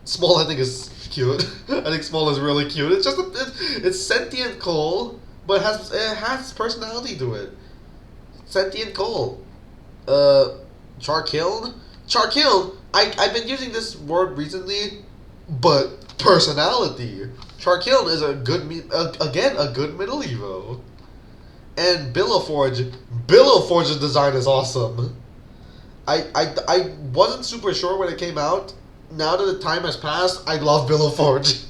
I think is cute. I think Small is really cute. It's just it's sentient coal, but it has personality to it. Sentient coal. Charkilled. I've been using this word recently, but personality. Charkilled is a good a good middle Evo. And Billowforge's design is awesome. I wasn't super sure when it came out. Now that the time has passed, I love Billowforge.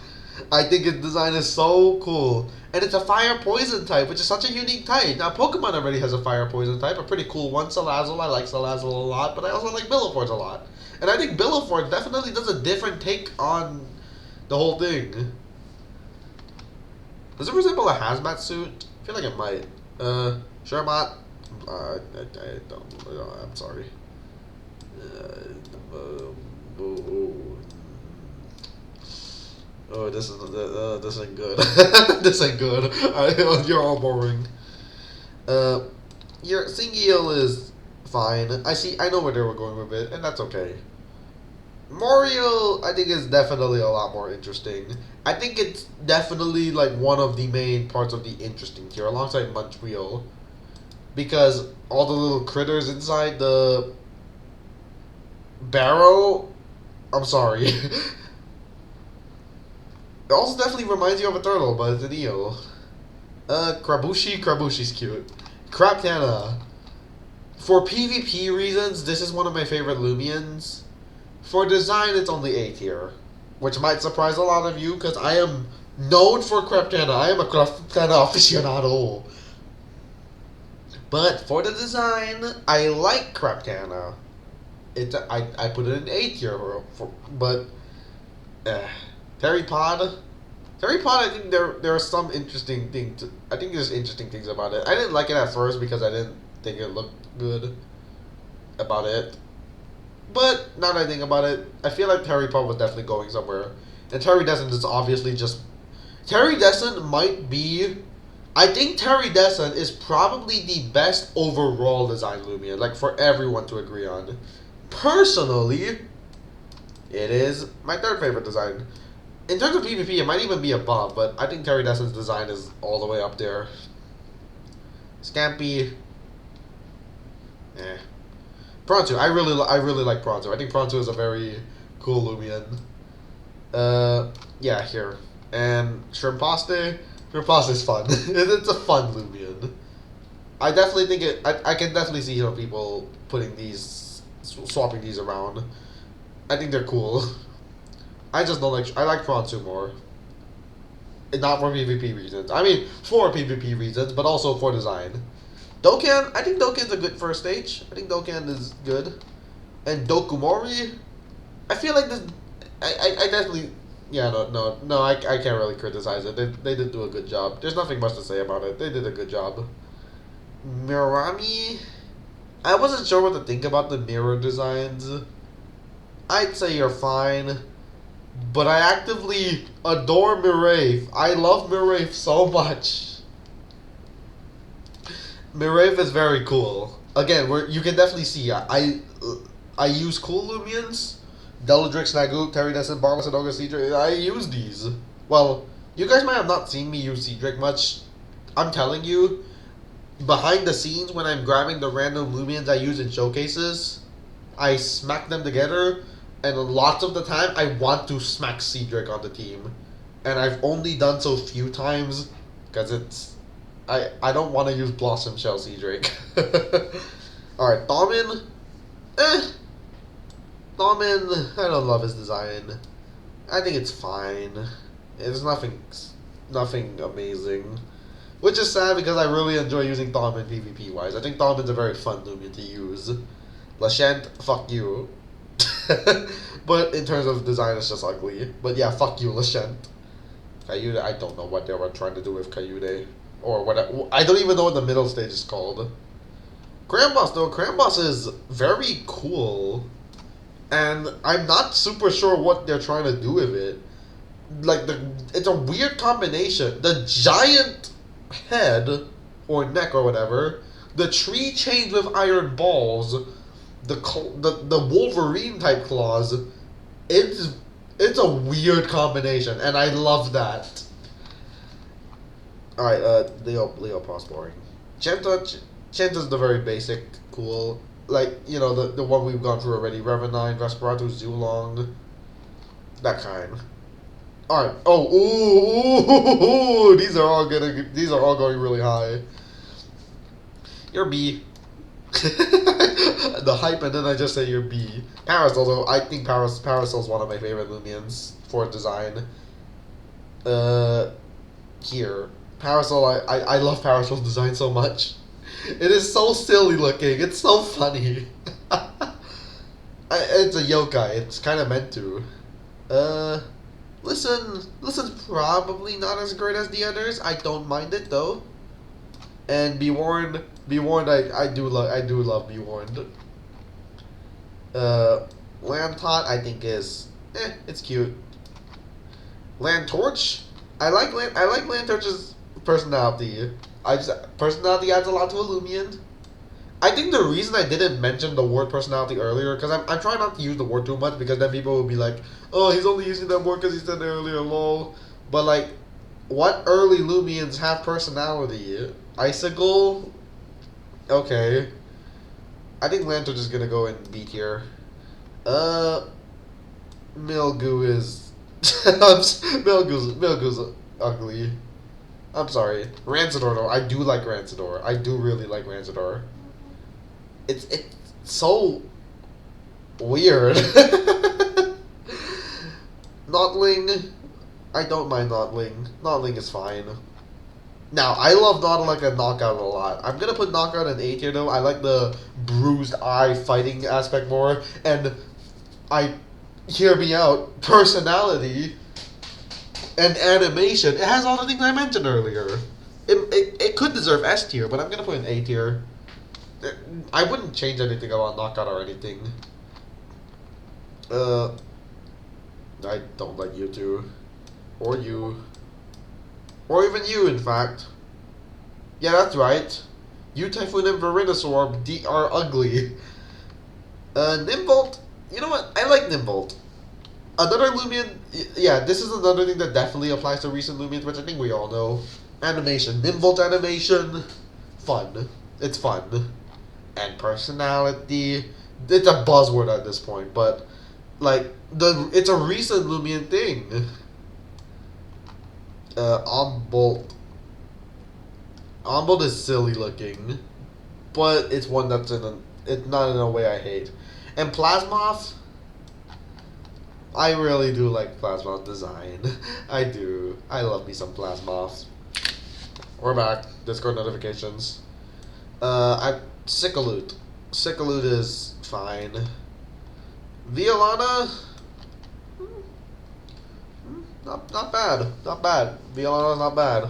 I think its design is so cool. And it's a fire poison type, which is such a unique type. Now, Pokemon already has a fire poison type, a pretty cool one. Salazzle, I like Salazzle a lot, but I also like Billowforge a lot. And I think Billowforge definitely does a different take on the whole thing. Does it resemble a hazmat suit? I feel like it might. Shermot. I don't. I'm sorry. Oh, this isn't good. This ain't good. You're all boring. Your Singeel is fine. I know where they were going with it, and that's okay. Mario, I think, is definitely a lot more interesting. I think it's definitely like one of the main parts of the interesting tier, alongside Munchwheel, because all the little critters inside the barrow. I'm sorry. It also definitely reminds you of a turtle, but it's an eel. Krabushi's cute. Craptana. For PvP reasons, this is one of my favorite Loomians. For design, it's only A tier, which might surprise a lot of you, because I am known for Craptana. I am a Craptana aficionado. But for the design, I like Craptana. I put it in A tier, but Terrypod, I think there are some interesting things. I think there's interesting things about it. I didn't like it at first because I didn't think it looked good about it. But now that I think about it, I feel like Terrypod was definitely going somewhere. And Terrydescent is obviously just... Terrydescent might be... I think Terrydescent is probably the best overall design Lumion, like for everyone to agree on. Personally, it is my third favorite design. In terms of PvP, it might even be above, but I think Terrydescent's design is all the way up there. Scampy... Pronto, I really like Pronto. I think Pronto is a very cool Lumion. Yeah, here. And Shrimpaste is fun. It's a fun Lumion. I definitely think I can definitely see people putting these, swapping these around. I think they're cool. I just don't like. I like Pronto more. And not for PvP reasons. I mean, for PvP reasons, but also for design. Dokkan, I think Dokkan's a good first stage. I think Dokkan is good. And Dokumori, I feel like this... I definitely... Yeah, no, I can't really criticize it. They did do a good job. There's nothing much to say about it. They did a good job. Mirami, I wasn't sure what to think about the mirror designs. I'd say you're fine. But I actively adore Mirave. I love Mirave so much. Mirave is very cool. Again, you can definitely see I use cool Loomians. Deladrix, Snagoop, Terrydescent, Barless, and Ogre Cedric. I use these. Well, you guys might have not seen me use Cedric much. I'm telling you, behind the scenes when I'm grabbing the random Loomians I use in showcases, I smack them together, and lots of the time I want to smack Cedric on the team. And I've only done so few times, because it's... I don't want to use Blossom Shell Cedric. Alright, Thaumin. Thaumin, I don't love his design. I think it's fine. It's nothing amazing. Which is sad because I really enjoy using Thaumin PvP wise. I think Thaumin's a very fun Lumion to use. Lashant, fuck you. But in terms of design, it's just ugly. But yeah, fuck you, Lashant. Kyude, I don't know what they were trying to do with Kyude. Or what I don't even know what the middle stage is called. Cramboss though, Cramboss is very cool. And I'm not super sure what they're trying to do with it. Like it's a weird combination. The giant head or neck or whatever, the tree chains with iron balls, the Wolverine type claws. It's a weird combination, and I love that. Alright, Leo Prospering. Chanta's the very basic, cool, like, you know, the one we've gone through already. Revenine, Vesperado, Zulong, that kind. Alright, ooh, these are all going really high. You're B. The hype, and then I just say you're B. Parasol, though, I think Parasol's one of my favorite Lumians for design. Uh, here. Parasol, I love Parasol's design so much. It is so silly looking. It's so funny. It's a yokai. It's kind of meant to. Uh, Listen's probably not as great as the others. I don't mind it though. And be warned. I do love be warned. Lantot I think is it's cute. Lantorch, I like Lantorch's personality. Personality adds a lot to a Loomian. I think the reason I didn't mention the word personality earlier, because I'm trying not to use the word too much, because then people will be like, oh, he's only using that word because he said it earlier, lol. But like, what early Loomians have personality? Icicle? Okay. I think Lantorch is gonna go in B tier. Milgoo is... Milgoo's ugly. I'm sorry. Rancidor though, I do like Rancidor. I do really like Rancidor. It's so weird. Notling, I don't mind Notling. Notling is fine. Now, I love Nautilus and Knockout a lot. I'm gonna put Knockout in A tier though. I like the bruised eye fighting aspect more. And hear me out, personality and animation. It has all the things I mentioned earlier. It could deserve S tier, but I'm gonna put it in A tier. I wouldn't change anything about Knockout or anything. I don't like you two. Or you. Or even you, in fact. Yeah, that's right. You, Typhoon, and Venusaur are ugly. Nimbolt, you know what? I like Nimbolt. Another Loomian, yeah, this is another thing that definitely applies to recent Loomians, which I think we all know. Animation. Nimbolt animation. Fun. It's fun. And personality. It's a buzzword at this point, but, like, it's a recent Loomian thing. Ombolt. Ombolt is silly looking, but it's one that's it's not in a way I hate. And Plasmoth, I really do like Plasmoth design. I do. I love me some Plasmoth. We're back. Discord notifications. Sickaloot. Sickaloot is fine. Violana, not bad. Not bad. Violana's not bad.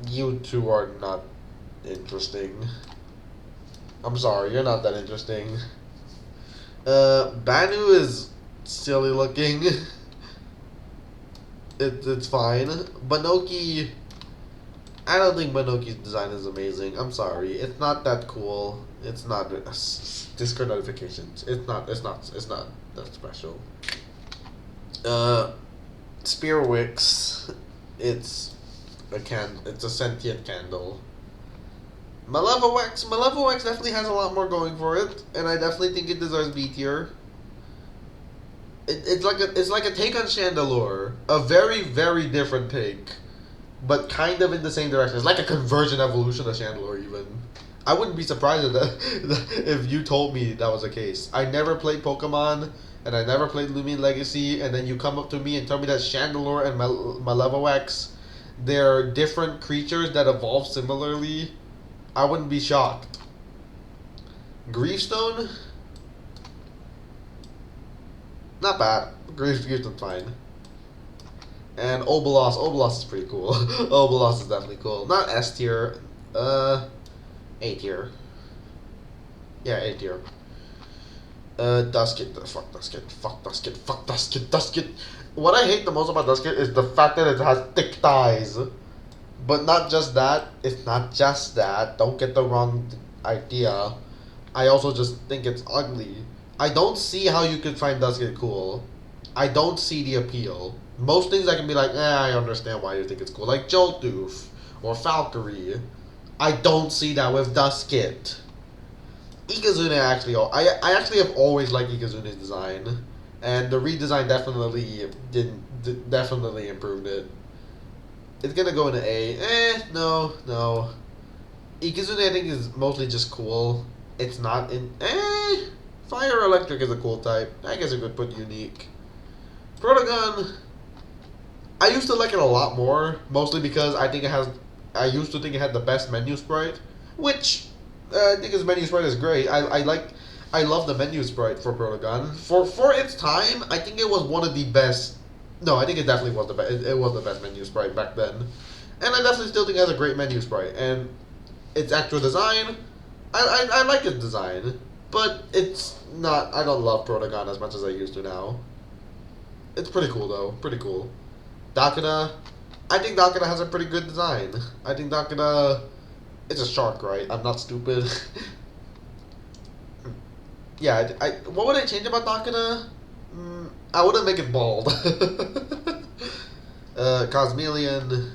You two are not interesting. I'm sorry, you're not that interesting. Banu is silly looking. It's fine. Banoki, I don't think Banoki's design is amazing. I'm sorry, it's not that cool. It's not Discord notifications. It's not that special. Spearwix, it's a sentient candle. Malevolwax definitely has a lot more going for it, and I definitely think it deserves B tier. It's like a take on Chandelure, a very, very different take, but kind of in the same direction. It's like a conversion evolution of Chandelure even. I wouldn't be surprised if you told me that was the case. I never played Pokemon, and I never played Loomian Legacy, and then you come up to me and tell me that Chandelure and Malevolwax, they're different creatures that evolve similarly. I wouldn't be shocked. Griefstone? Not bad. Griefstone's fine. And Obolos is pretty cool. Obolos is definitely cool. Not S tier. A tier. Yeah, A tier. Duskit. Fuck Duskit. What I hate the most about Duskit is the fact that it has thick thighs. But not just that. It's not just that. Don't get the wrong idea. I also just think it's ugly. I don't see how you could find Duskit cool. I don't see the appeal. Most things I can be like, I understand why you think it's cool. Like Joltooth or Valkyrie. I don't see that with Duskit. Ikazune I actually have always liked Ikazune's design. And the redesign definitely improved it. It's gonna go into A. No. Ikazune I think is mostly just cool. It's not in Fire Electric is a cool type. I guess I could put Unique. Protogun, I used to like it a lot more, mostly because I used to think it had the best menu sprite, which I think its menu sprite is great. I love the menu sprite for Protogun. For its time, I think it was one of the best. No, I think it definitely was the best. It was the best menu sprite back then, and I definitely still think it has a great menu sprite. And its actual design, I like its design, but it's not. I don't love Protogun as much as I used to now. It's pretty cool though. Pretty cool. Dakina, I think Dakina has a pretty good design. I think Dakina, it's a shark, right? I'm not stupid. Yeah, what would I change about Dakina? I wouldn't make it bald. Cosmelion.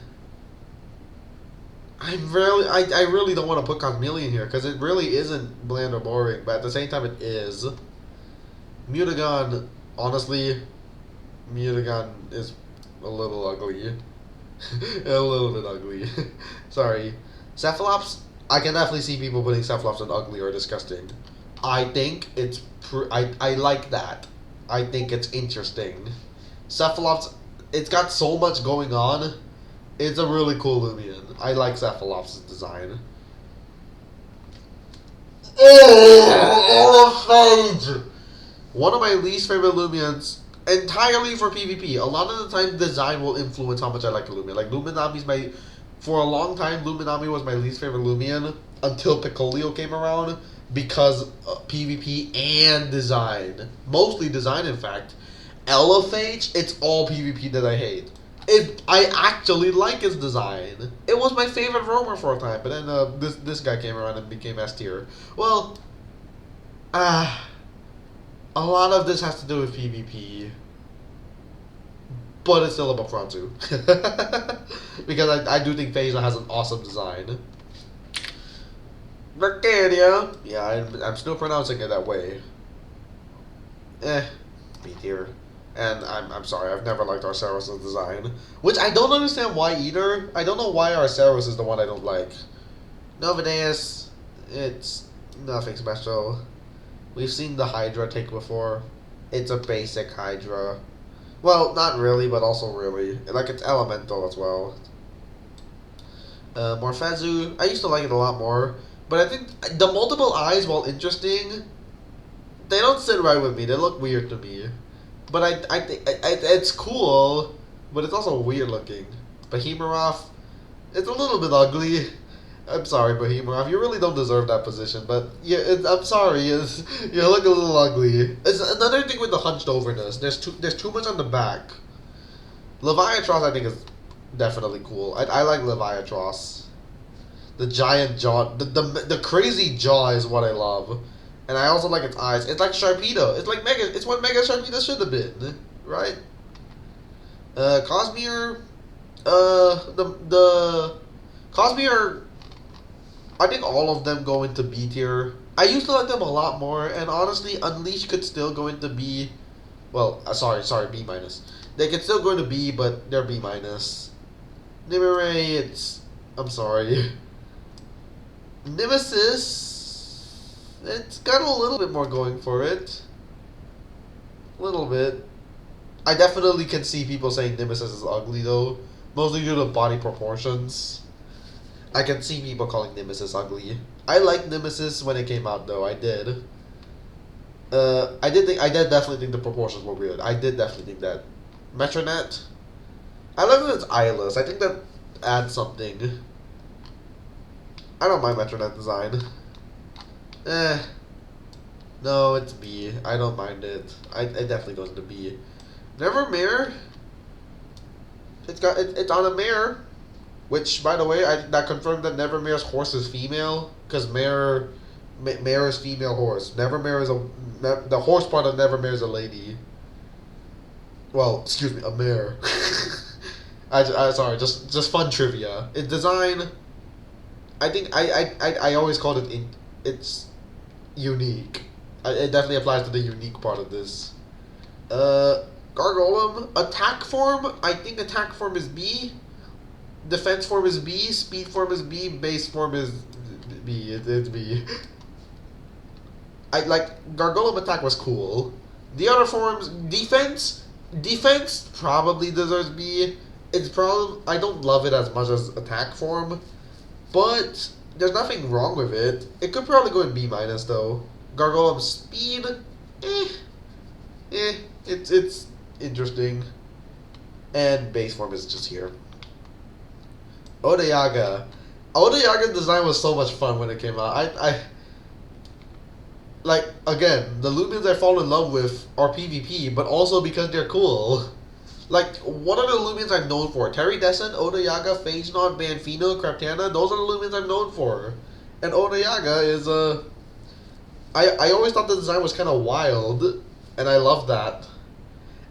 I really don't want to put Cosmelion here because it really isn't bland or boring, but at the same time it is. Mutagon, honestly, Mutagon is a little ugly. A little bit ugly. Sorry. Cephalops, I can definitely see people putting Cephalops in ugly or disgusting. I think it's I like that. I think it's interesting. Cephalops, it's got so much going on. It's a really cool Loomian. I like Cephalops' design. Phage! One of my least favorite Loomians, entirely for PvP. A lot of the time, design will influence how much I like a Loomian. Like, Luminami's for a long time, Luminami was my least favorite Loomian until Picolio came around because PvP and design. Mostly design, in fact. Elephage, it's all PvP that I hate. I actually like his design. It was my favorite roamer for a time, but then this guy came around and became S tier. Well, a lot of this has to do with PvP, but it's still above Franzu. Because I do think Phaser has an awesome design. Mercadia, yeah, I'm still pronouncing it that way. B tier. And I'm sorry, I've never liked Arceros' design. Which I don't understand why either. I don't know why Arceros is the one I don't like. Novadeus, it's nothing special. We've seen the Hydra take before. It's a basic Hydra. Well, not really, but also really. Like, it's elemental as well. Morphezu, I used to like it a lot more. But I think the multiple eyes, while interesting, they don't sit right with me. They look weird to me. But I think it's cool, but it's also weird looking. Behemoth, it's a little bit ugly. I'm sorry, Behemoth. You really don't deserve that position, but yeah, I'm sorry. You look a little ugly. It's another thing with the hunched overness. There's too much on the back. Leviatros, I think, is definitely cool. I like Leviatros. The giant jaw, the crazy jaw is what I love. And I also like its eyes. It's like Sharpedo. It's like Mega. It's what Mega Sharpedo should have been, right? Cosmere. The Cosmere. I think all of them go into B tier. I used to like them a lot more, and honestly, Unleash could still go into B. Well, sorry, B minus. They could still go into B, but they're B minus. Nimue, I'm sorry. Nemesis. It's got a little bit more going for it. A little bit. I definitely can see people saying Nemesis is ugly though. Mostly due to body proportions. I can see people calling Nemesis ugly. I liked Nemesis when it came out though, I did. I did definitely think the proportions were weird. I did definitely think that. Metronet. I like that it's eyeless. I think that adds something. I don't mind Metronet design. No, it's B. I don't mind it. It definitely goes into B. Nevermere. It's on a mare, which by the way, that confirmed that Nevermere's horse is female because mare is female horse. Nevermere is the horse part of Nevermere is a lady. Well, excuse me, a mare. Sorry, just fun trivia. In design, I think I always called it it's unique. It definitely applies to the unique part of this. Gargolem, attack form, I think attack form is B. Defense form is B. Speed form is B. Base form is B. It's B. I like Gargolem attack was cool. The other forms, defense probably deserves B. It's probably I don't love it as much as attack form, but there's nothing wrong with it. It could probably go in B minus though. Gargoyle speed, eh, it's interesting, and base form is just here. Odayaga. Odayaga's design was so much fun when it came out. I like, again, the Loomians I fall in love with are PvP, but also because they're cool. Like, what are the Loomians I'm known for? Terry Descent, Odayaga, Phage Knot, Banfino, Craptana, those are the Loomians I'm known for. And Odayaga is I always thought the design was kind of wild, and I love that.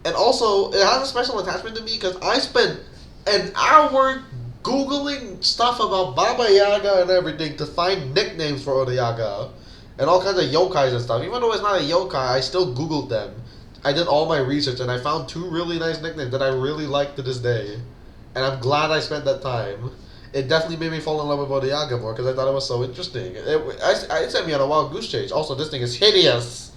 And also, it has a special attachment to me because I spent an hour Googling stuff about Baba Yaga and everything to find nicknames for Odayaga. And all kinds of yokais and stuff. Even though it's not a yokai, I still Googled them. I did all my research and I found 2 really nice nicknames that I really like to this day. And I'm glad I spent that time. It definitely made me fall in love with Odayaga more because I thought it was so interesting. It sent me on a wild goose chase. Also, this thing is hideous.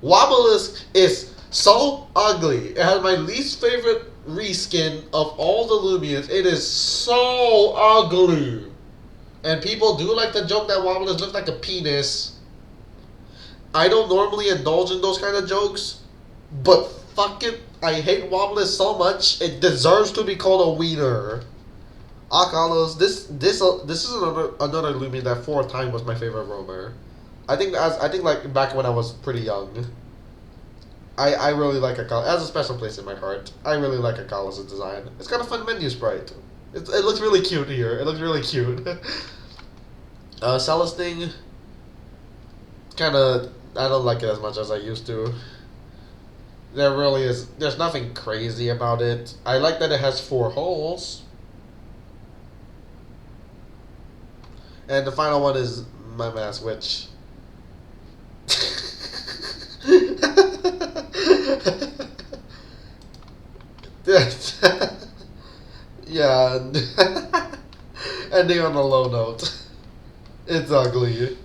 Wobblisk is so ugly. It has my least favorite reskin of all the Loomians. It is so ugly. And people do like to joke that Wobblisk looks like a penis. I don't normally indulge in those kind of jokes, but fuck it, I hate Wobblisk so much, it deserves to be called a wiener. Akalos, this is another Lumion that for a time was my favorite roamer. I think like back when I was pretty young. I really like Akalos. It has a special place in my heart. I really like Akalos' design. It's got a fun menu sprite. It looks really cute here. It looks really cute. Celesting, kinda, I don't like it as much as I used to. There's nothing crazy about it. I like that it has 4 holes. And the final one is my mass witch. Yeah. Ending on a low note. It's ugly.